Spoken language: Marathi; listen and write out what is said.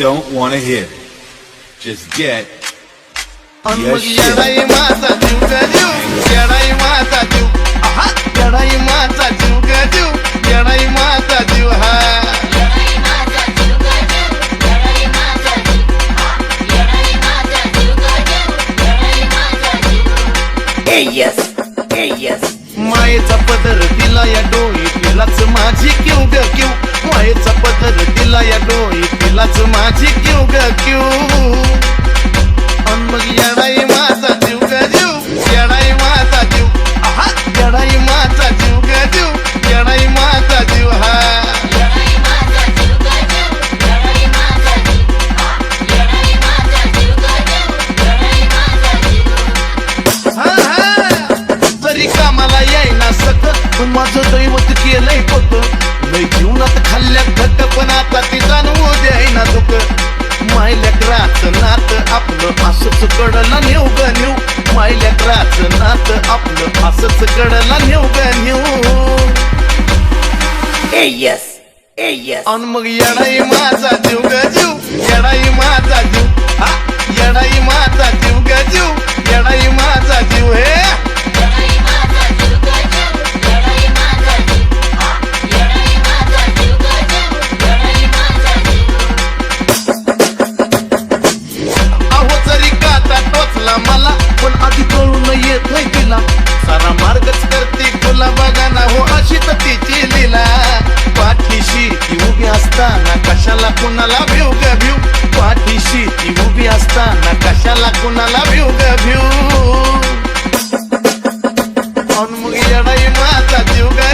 don't want to hear. Just get your shit. Yedai माझा जीव ग जीव, येडाई माझा जीव, आहा, येडाई माझा जीव ग जीव, येडाई माझा जीव हा. मायेचा पदर दिला या डोई तिलाच माझी क्यू ग क्यू, मायेचा पदर दिला या डोई तिलाच माझी क्यू ग क्यू. मग येडाई माझा जीव ग जीव, येडाई माझा जीव, आहा, येडाई माझा जीव ग जीव, येडाई माझा जीव हा. जरी कामाला येईना सकत पण माझं दैवत केलंय पोत, लय जीवनात खाल्ल्या घट पण आता ती जाणवू द्यायना दुख. मायल्याकराचं नात आपलं असंच कडला नेऊ ग नेऊ, मायल्याकराचं नात आपलं असंच कडला नेऊ ग नेऊ. अन मग येडाई माझा जीव ग जीव, येडाई माझा जीव, हा, येडाई माझा जीव ग जीव, येडाई माझा जीव हे. मला पण आधी कळून येत नाही तिला, सारा मार्गच करते तुला बघा ना हो अशी तर तिची लीला. पाठीशी ती उभी असताना कशाला कुणाला भिव ग भिव, पाठीशी ती उभी असताना कशाला कुणाला भिव ग भिव. मग येडाई माझा जीव ग